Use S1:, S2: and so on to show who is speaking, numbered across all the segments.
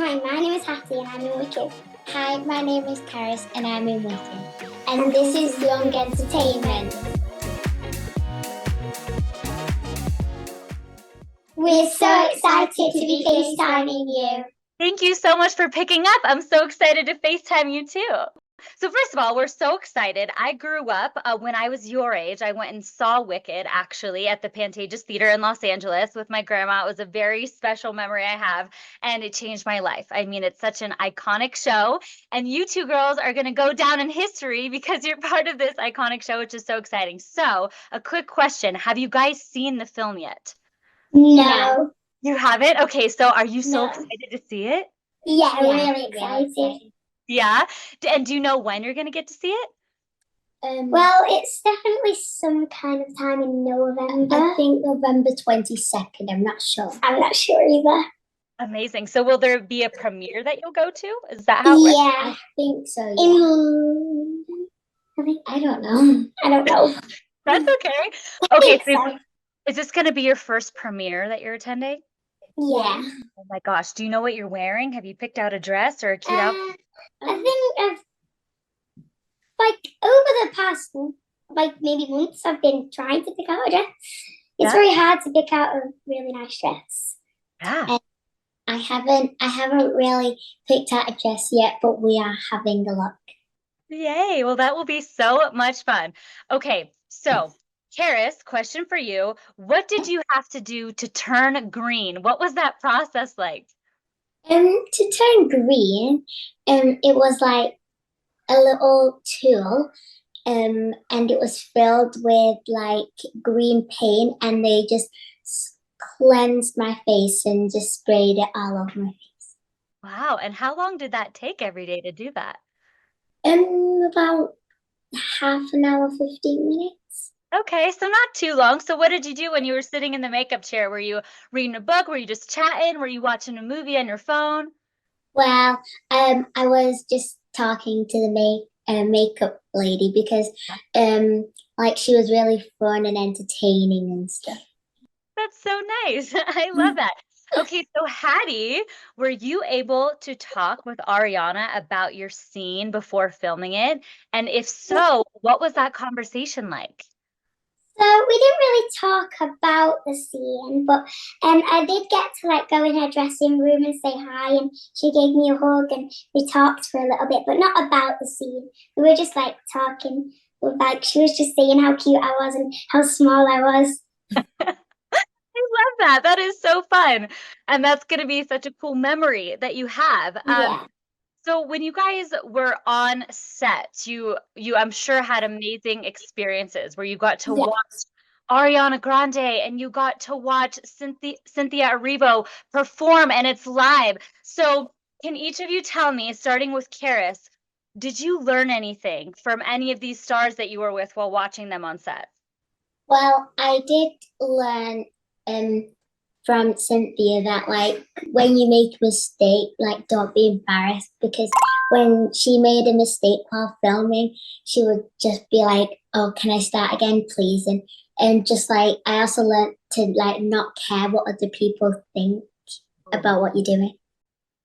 S1: Hi, my name is Hattie and I'm in Wicked.
S2: Hi, my name is Karis and I'm in Musongole.
S1: And this is Young Entertainment. We're so excited to be FaceTiming you.
S3: Thank you so much for picking up. I'm so excited to FaceTime you too. So first of all, we're so excited. I grew up when I was your age. I went and saw Wicked actually at the Pantages Theater in Los Angeles with my grandma. It was a very special memory I have, and it changed my life. I mean, it's such an iconic show, and you two girls are going to go down in history because you're part of this iconic show, which is so exciting. So a quick question. Have you guys seen the film yet?
S1: No.
S3: You haven't? Okay, so are you so
S1: No.
S3: excited to see it?
S1: Yeah, really excited.
S3: Yeah? And do you know when you're going to get to see it?
S1: Well, it's definitely some kind of time in November.
S2: I think November 22nd. I'm not sure.
S1: I'm not sure either.
S3: Amazing. So will there be a premiere that you'll go to? Is that how it works?
S1: Yeah,
S2: I think so.
S1: in
S2: Yeah.
S1: London.
S2: I don't know.
S1: I don't know.
S3: That's okay.
S1: I
S3: Okay,
S1: think
S3: so
S1: so.
S3: is this going to be your first premiere that you're attending?
S1: Yeah.
S3: Oh my gosh. Do you know what you're wearing? Have you picked out a dress or a cute outfit?
S1: I think over the past maybe months, I've been trying to pick out a dress. It's
S3: Yeah.
S1: very hard to pick out a really nice dress.
S3: Yeah.
S2: I haven't really picked out a dress yet, but we are having a look.
S3: Yay. Well, that will be so much fun. Okay, so Karis, question for you. What did you have to do to turn green? What was that process like?
S2: To turn green, it was like a little tool, and it was filled with like green paint, and they just cleansed my face and just sprayed it all over my face.
S3: Wow. And how long did that take every day to do that?
S2: About half an hour, 15 minutes.
S3: Okay, so not too long. So what did you do when you were sitting in the makeup chair? Were you reading a book? Were you just chatting? Were you watching a movie on your phone?
S2: Well, I was just talking to the makeup lady because like she was really fun and entertaining and stuff.
S3: That's so nice. I love that. Okay, so Hattie, were you able to talk with Ariana about your scene before filming it? And if so, what was that conversation like?
S1: So we didn't really talk about the scene, but I did get to go in her dressing room and say hi, and she gave me a hug, and we talked for a little bit, but not about the scene. We were just talking, she was just saying how cute I was and how small I was.
S3: I love that. That is so fun. And that's going to be such a cool memory that you have.
S1: Yeah.
S3: So when you guys were on set, you I'm sure had amazing experiences where you got to
S1: Yes.
S3: watch Ariana Grande and you got to watch Cynthia Erivo perform, and it's live. So can each of you tell me, starting with Karis, did you learn anything from any of these stars that you were with while watching them on set?
S2: Well, I did learn from Cynthia that when you make a mistake, don't be embarrassed, because when she made a mistake while filming, she would just be like, "Oh, can I start again, please?" And just I also learned to not care what other people think about what you're doing.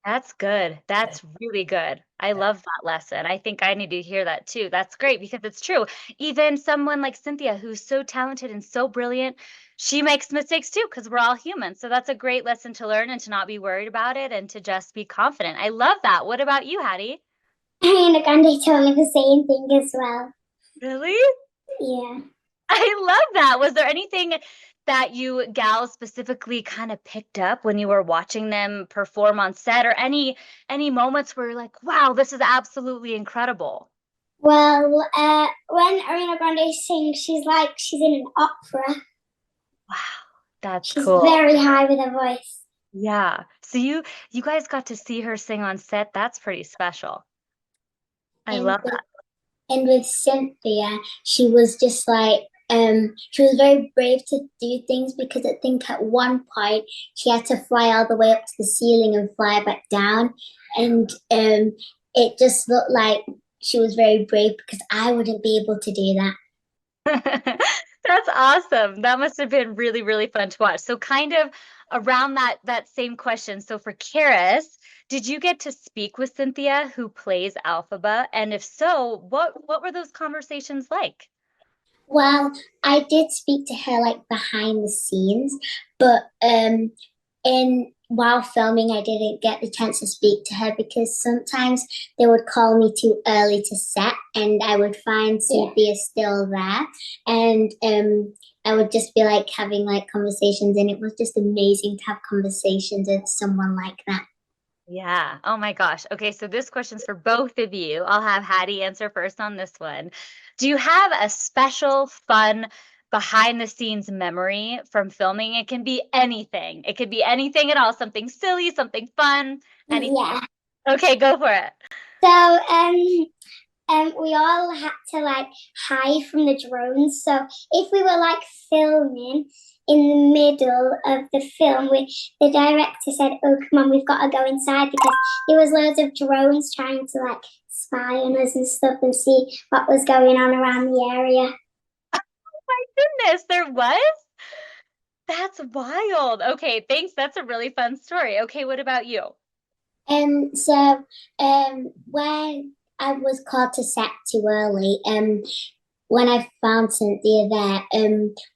S3: That's good. That's really good. I love that lesson. I think I need to hear that too. That's great because it's true. Even someone like Cynthia, who's so talented and so brilliant, she makes mistakes too because we're all human. So that's a great lesson to learn and to not be worried about it and to just be confident. I love that. What about you, Hattie?
S1: Ariana Grande told me the same thing as well.
S3: Really?
S1: Yeah.
S3: I love that. Was there anything that you gals specifically kind of picked up when you were watching them perform on set, or any moments where you're like, wow, this is absolutely incredible?
S1: Well, when Ariana Grande sings, she's in an opera.
S3: Wow, that's
S1: She's
S3: cool.
S1: very high with her voice.
S3: Yeah. So you guys got to see her sing on set. That's pretty special. I love that.
S2: And with Cynthia, she was just she was very brave to do things, because I think at one point she had to fly all the way up to the ceiling and fly back down. And it just looked like she was very brave, because I wouldn't be able to do that.
S3: That's awesome. That must have been really, really fun to watch. So kind of around that same question, so for Karis, did you get to speak with Cynthia, who plays Elphaba? And if so, what were those conversations like?
S2: Well, I did speak to her like behind the scenes, but in while filming, I didn't get the chance to speak to her because sometimes they would call me too early to set, and I would find Cynthia still there, and I would just be like having like conversations, and it was just amazing to have conversations with someone like that.
S3: Yeah. Oh my gosh. Okay, so this question's for both of you. I'll have Hattie answer first on this one. Do you have a special, fun, behind the scenes memory from filming? It can be anything. It could be anything at all, something silly, something fun, anything.
S1: Yeah.
S3: Okay, go for it.
S1: So we all had to like hide from the drones. So if we were like filming in the middle of the film, the director said, "Oh, come on, we've got to go inside," because there was loads of drones trying to like spy on us and stuff and see what was going on around the area.
S3: My goodness, there was? That's wild. Okay, thanks. That's a really fun story. Okay, what about you?
S2: So when I was called to set too early, when I found Cynthia there,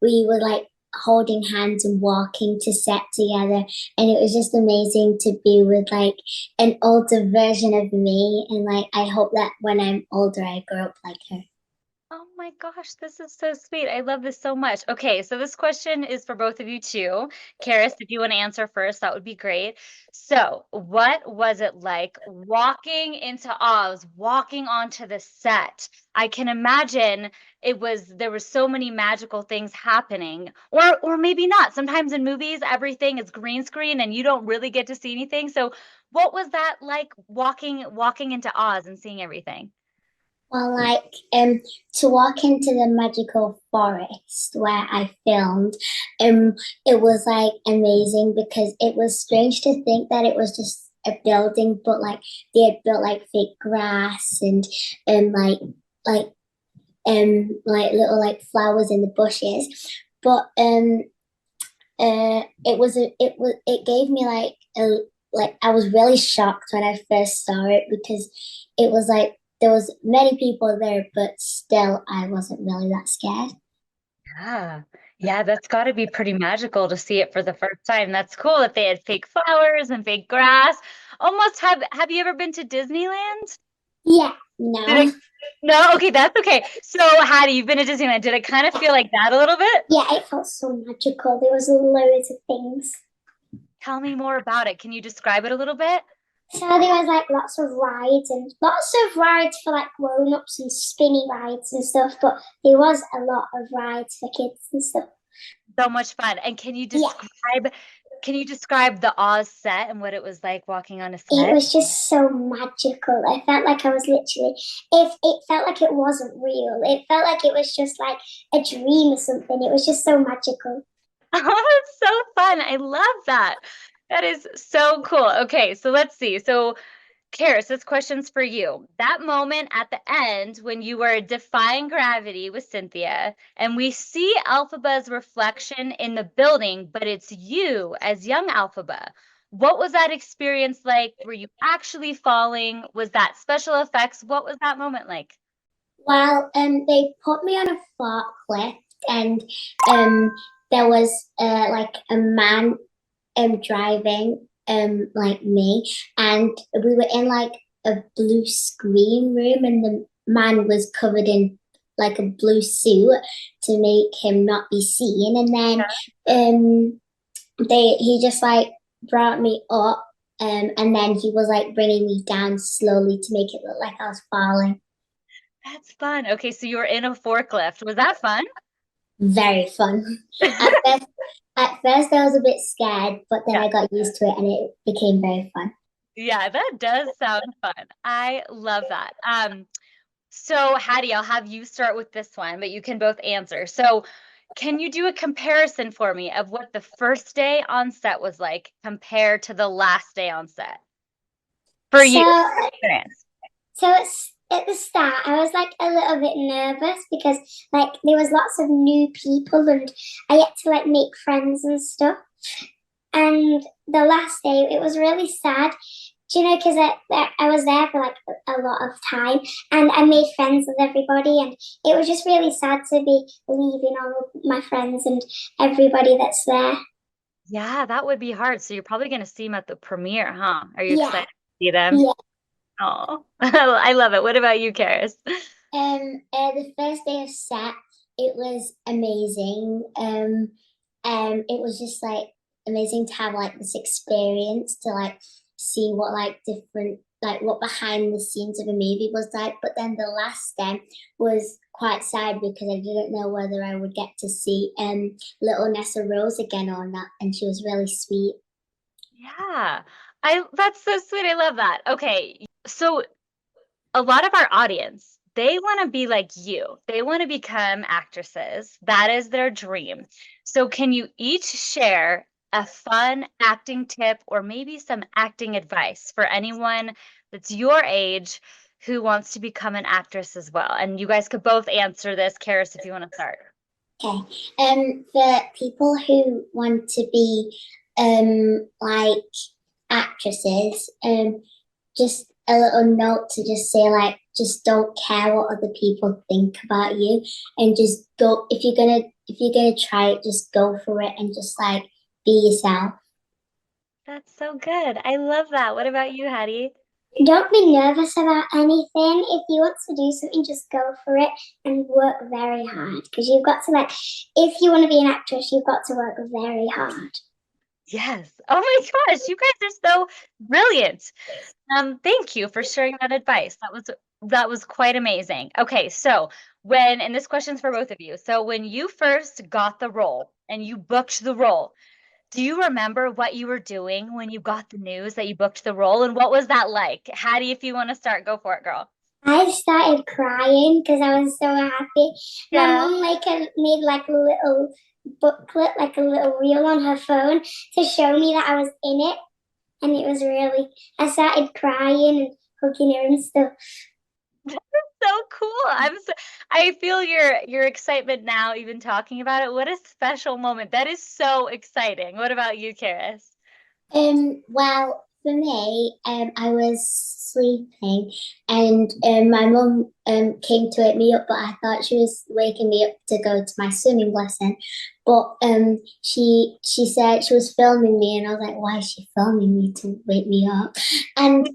S2: we were like holding hands and walking to set together, and it was just amazing to be with like an older version of me, and like I hope that when I'm older I grow up like her.
S3: Oh my gosh, this is so sweet. I love this so much. Okay, so this question is for both of you too. Karis, if you want to answer first, that would be great. So, what was it like walking into Oz, walking onto the set? I can imagine there was so many magical things happening. Or maybe not. Sometimes in movies everything is green screen and you don't really get to see anything. So, what was that like walking into Oz and seeing everything?
S2: Well, like to walk into the magical forest where I filmed, it was like amazing because it was strange to think that it was just a building, but like they had built like fake grass and um like like like little like flowers in the bushes. But it gave me like a like I was really shocked when I first saw it because it was like there was many people there, but still I wasn't really that scared.
S3: Yeah. Yeah, that's got to be pretty magical to see it for the first time. That's cool that they had fake flowers and fake grass. Almost have you ever been to Disneyland?
S1: Yeah,
S3: Did
S1: no.
S3: it No, okay, that's okay. So, Hattie, you've been to Disneyland. Did it kind of feel like that a little bit?
S1: Yeah, it felt so magical. There was loads of things.
S3: Tell me more about it. Can you describe it a little bit?
S1: So there was like lots of rides and lots of rides for like grown-ups and spinny rides and stuff, but there was a lot of rides for kids and stuff.
S3: So much fun. And
S1: Yeah,
S3: can you describe the Oz set and what it was like walking on a
S1: it
S3: set?
S1: was just so magical. I felt like I was literally, if it felt like it wasn't real, it felt like it was just like a dream or something. It was just so magical.
S3: Oh, that's so fun. I love that. That is so cool. Okay, so let's see. So, Karis, this question's for you. That moment at the end when you were defying gravity with Cynthia, and we see Elphaba's reflection in the building, but it's you as young Elphaba. What was that experience like? Were you actually falling? Was that special effects? What was that moment like?
S2: Well, they put me on a forklift, and um, there was like a man driving like me, and we were in like a blue screen room, and the man was covered in like a blue suit to make him not be seen, and then he just like brought me up, and then he was like bringing me down slowly to make it look like I was falling.
S3: That's fun. Okay, so you were in a forklift. Was that fun?
S2: Very fun. At first, at first I was a bit scared, but then
S3: Yeah.
S2: I got used to it and it became very fun.
S3: Yeah, that does sound fun. I love that. So Hattie, I'll have you start with this one, but you can both answer. So can you do a comparison for me of what the first day on set was like compared to the last day on set for you?
S1: So,
S3: Experience.
S1: so at the start, I was like a little bit nervous because like there was lots of new people and I had to like make friends and stuff. And the last day, it was really sad. Do you know, because I was there for like a lot of time and I made friends with everybody. And it was just really sad to be leaving all of my friends and everybody that's there.
S3: Yeah, that would be hard. So you're probably going to see them at the premiere, huh? Are you
S1: Yeah,
S3: excited to see them?
S1: yeah.
S3: Oh, I love it. What about you, Karis?
S2: The first day of set, it was amazing. It was just like amazing to have like this experience to like see what like different like what behind the scenes of a movie was like. But then the last day was quite sad because I didn't know whether I would get to see little Nessa Rose again or not, and she was really sweet.
S3: Yeah, I that's so sweet. I love that. Okay, so a lot of our audience, they want to be like you. They want to become actresses. That is their dream. So can you each share a fun acting tip or maybe some acting advice for anyone that's your age who wants to become an actress as well? And you guys could both answer this. Karis, if you want to start.
S2: Okay. For people who want to be like actresses, just a little note to just say like just don't care what other people think about you and just go if you're gonna try it, just go for it and just like be yourself.
S3: That's so good. I love that. What about you, Hattie?
S1: Don't be nervous about anything. If you want to do something, just go for it and work very hard. Because you've got to like, if you want to be an actress, you've got to work very hard.
S3: Yes. Oh my gosh, you guys are so brilliant. Thank you for sharing that advice. That was quite amazing. Okay, so and this question's for both of you. So when you first got the role and you booked the role, do you remember what you were doing when you got the news that you booked the role, and what was that like? Hattie, if you want to start, go for it, girl.
S1: I started crying because I was so happy. My
S3: Yeah.
S1: mom made like a little booklet, like a little reel on her phone to show me that I was in it, and it was really. I started crying and hugging her and stuff.
S3: So cool. I feel your excitement now, even talking about it. What a special moment. That is so exciting. What about you, Karis?
S2: Well, for me, I was sleeping and my mum came to wake me up, but I thought she was waking me up to go to my swimming lesson. But she said she was filming me, and I was like, why is she filming me to wake me up? And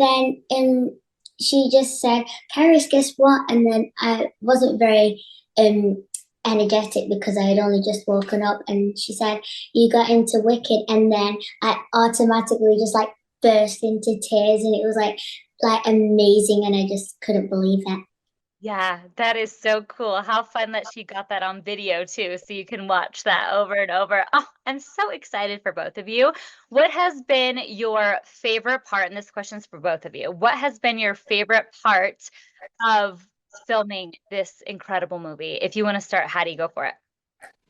S2: then she just said, Karis, guess what? And then I wasn't very energetic because I had only just woken up, and she said, you got into Wicked, and then I automatically just like burst into tears, and it was like amazing, and I just couldn't believe it.
S3: Yeah, that is so cool. How fun that she got that on video too, so you can watch that over and over. Oh, I'm so excited for both of you. What has been your favorite part? And this question's for both of you. What has been your favorite part of filming this incredible movie? If you want to start, Hattie, go for it.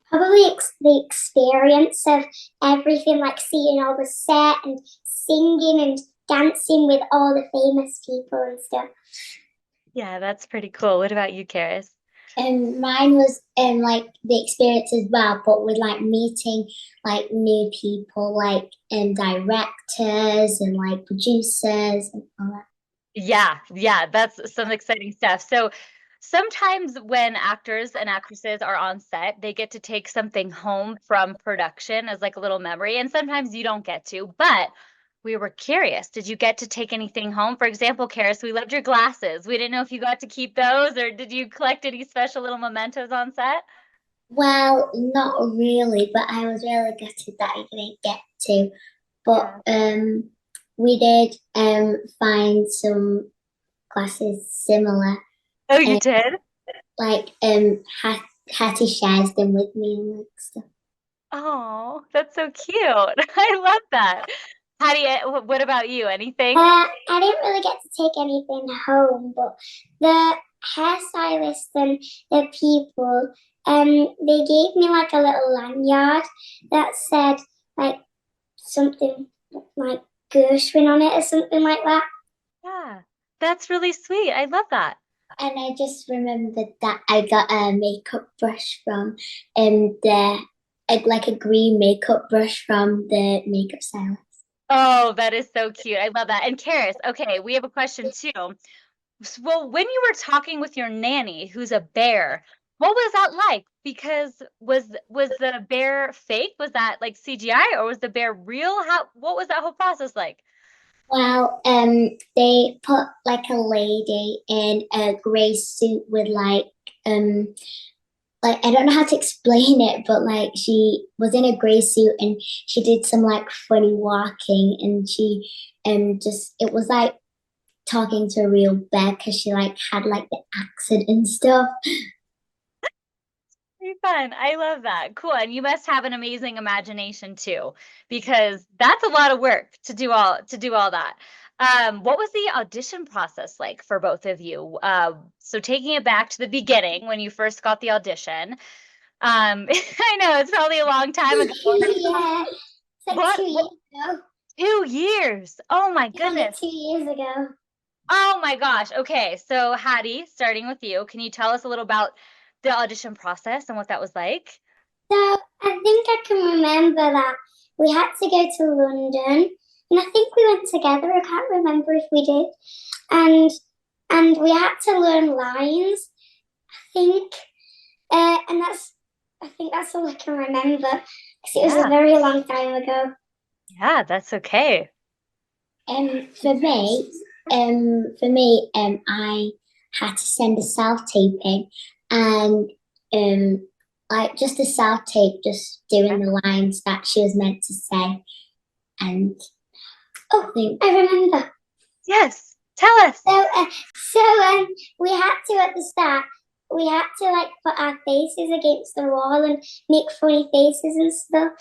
S1: Probably the experience of everything, like seeing all the set and singing and dancing with all the famous people and stuff.
S3: Yeah, that's pretty cool. What about you, Karis?
S2: And mine was like the experience as well, but with like meeting like new people, like directors and like producers and all that.
S3: Yeah, that's some exciting stuff. So sometimes when actors and actresses are on set, they get to take something home from production as like a little memory, and sometimes you don't get to, but we were curious. Did you get to take anything home? For example, Karis, we loved your glasses. We didn't know if you got to keep those, or did you collect any special little mementos on set?
S2: Well, not really, but I was really gutted that I didn't get to. But we did find some classes similar.
S3: Oh, you did?
S2: Like Hattie shares them with me and like stuff.
S3: Oh, that's so cute. I love that. Hattie, what about you? Anything?
S1: I didn't really get to take anything home, but the hairstylist and the people, they gave me like a little lanyard that said like something like Gershwin on it or something like that.
S3: Yeah, that's really sweet. I love that.
S2: And I just remembered that I got a makeup brush from the like a green makeup brush from the makeup stylist.
S3: Oh, that is so cute. I love that. And Karis, okay, we have a question too. Well, when you were talking with your nanny, who's a bear, what was that like? Because was the bear fake? Was that like CGI or was the bear real? What was that whole process like?
S2: Well, they put like a lady in a grey suit with like I don't know how to explain it, but like she was in a grey suit and she did some like funny walking and she just it was like talking to a real bear because she like had like the accent and stuff.
S3: Very fun. I love that. Cool. And you must have an amazing imagination too, because that's a lot of work to do all that. What was the audition process like for both of you? So taking it back to the beginning when you first got the audition. I know it's probably a long time ago.
S1: Yeah, it's like
S3: What,
S1: 2 years ago.
S3: 2 years? Oh my
S1: Kind of
S3: goodness.
S1: 2 years ago.
S3: Oh my gosh. Okay. So Hattie, starting with you, can you tell us a little about the audition process and what that was like?
S1: So I think I can remember that we had to go to London, and I think we went together. I can't remember if we did, and we had to learn lines. I think, and I think that's all I can remember because it was
S3: Yeah.
S1: a very long time ago.
S3: Yeah, that's okay.
S2: For me, I had to send a self-taping and like just a self-tape, just doing the lines that she was meant to say. And
S1: Oh, I remember.
S3: Yes. Tell us.
S1: So we had to at the start. We had to like put our faces against the wall and make funny faces and stuff.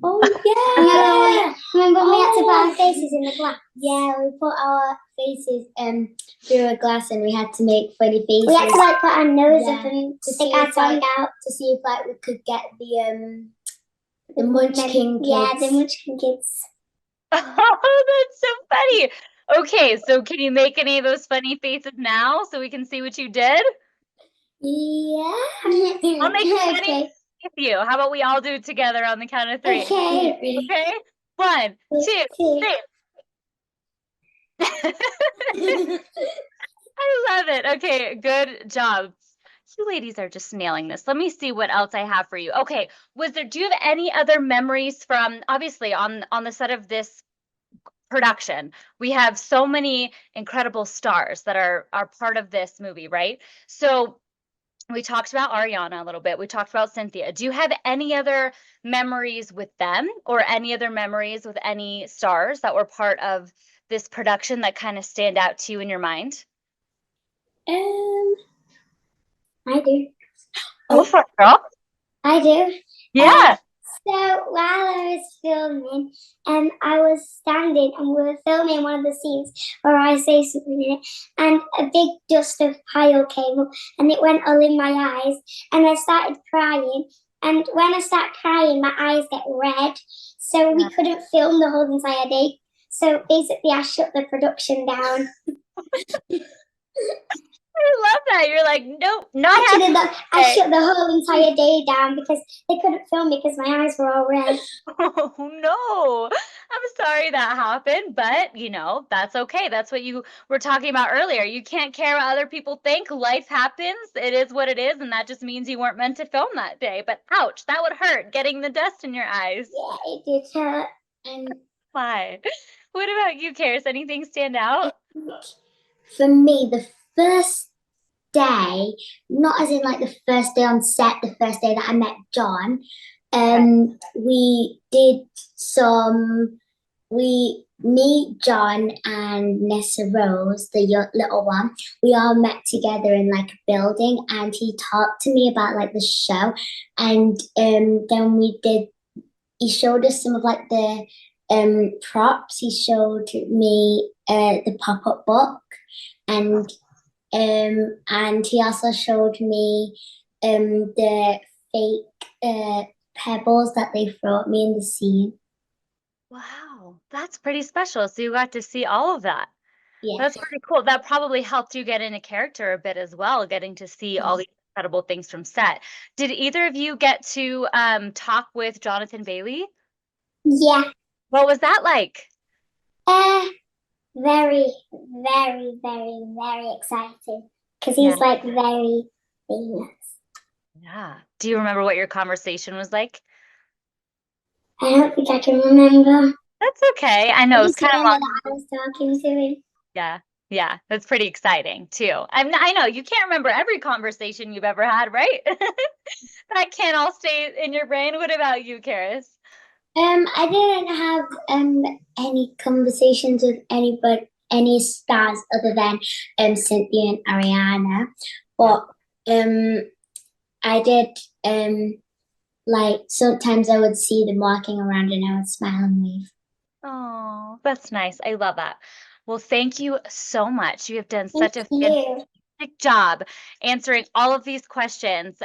S2: oh yeah,
S1: Remember when we had to put our faces in the glass?
S2: yeah, we put our faces through a glass and we had to make funny faces.
S1: We had to like put our nose
S2: Yeah,
S1: up and
S2: to
S1: stick
S2: see
S1: our
S2: if,
S1: tongue
S2: like,
S1: out.
S2: to see if like we could get the Munchkin kids.
S1: Yeah, the Munchkin kids.
S3: Oh, that's so funny. Okay, so can you make any of those funny faces now so we can see what you did?
S1: Yeah.
S3: I'll make a funny
S1: Okay.
S3: face with you. How about we all do it together on the count of 3?
S1: Okay.
S3: Okay? 1, 2, 3. I love it. Okay, good job. You ladies are just nailing this. Let me see what else I have for you. Okay, do you have any other memories from, obviously on the set of this production? We have so many incredible stars that are part of this movie, right? So we talked about Ariana a little bit. We talked about Cynthia. Do you have any other memories with them or any other memories with any stars that were part of this production that kind of stand out to you in your mind?
S1: I do.
S3: Go for it, girl.
S1: I do.
S3: Yeah.
S1: So while I was filming, I was standing and we were filming one of the scenes where I say something in it, and a big dust of pile came up and it went all in my eyes, and I started crying. And when I start crying, my eyes get red, so we couldn't film the whole entire day. So basically, I shut the production down.
S3: I love that. You're like, nope, not
S1: Actually,
S3: happening.
S1: I shut the whole entire day down because they couldn't film me because my eyes were all red.
S3: Oh no, I'm sorry that happened, but that's okay. That's what you were talking about earlier. You can't care what other people think. Life happens. It is what it is, and that just means you weren't meant to film that day. But ouch, that would hurt, getting the dust in your eyes.
S1: Yeah, it did hurt.
S2: And
S3: Why? What about you, Karis? Anything stand out?
S2: for me, the first day, not as in like the first day on set, the first day that I met John, me, John, and Nessa Rose, the little one, we all met together in like a building, and he talked to me about like the show, and then he showed us some of like the props. He showed me the pop-up book, and he also showed me the fake pebbles that they throw at me in the scene.
S3: Wow, that's pretty special. So you got to see all of that.
S2: Yeah.
S3: That's pretty cool. That probably helped you get into character a bit as well, getting to see all these incredible things from set. Did either of you get to talk with Jonathan Bailey?
S1: Yeah.
S3: What was that like?
S1: Very, very, very, very excited because
S3: Yeah.
S1: he's like very famous.
S3: Yeah. Do you remember what your conversation was like?
S1: I don't think I can remember.
S3: That's okay. I know
S1: I
S3: it's
S1: just
S3: kind of
S1: remember
S3: long.
S1: that I was talking to him.
S3: Yeah. Yeah. That's pretty exciting too. I know you can't remember every conversation you've ever had, right? That can't all stay in your brain. What about you, Karis?
S2: I didn't have any conversations with any stars other than Cynthia and Ariana, but I did like sometimes I would see them walking around and I would smile and wave.
S3: Oh, that's nice. I love that. Well, thank you so much. You have done
S1: Thank
S3: such a
S1: you.
S3: fantastic job answering all of these questions.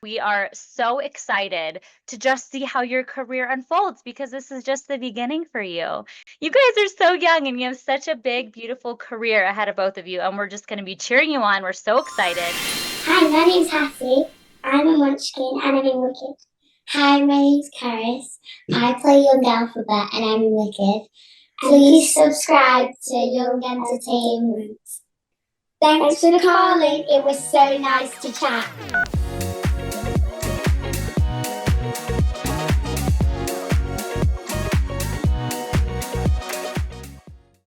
S3: We are so excited to just see how your career unfolds because this is just the beginning for you. You guys are so young and you have such a big, beautiful career ahead of both of you, and we're just going to be cheering you on. We're so excited.
S1: Hi, my name's Hattie. I'm a Munchkin and I'm in Wicked.
S2: Hi, my name's Karis. I play young Elphaba and I'm in Wicked.
S1: Please subscribe to Young Entertainment.
S2: Thanks for calling. It was so nice to chat.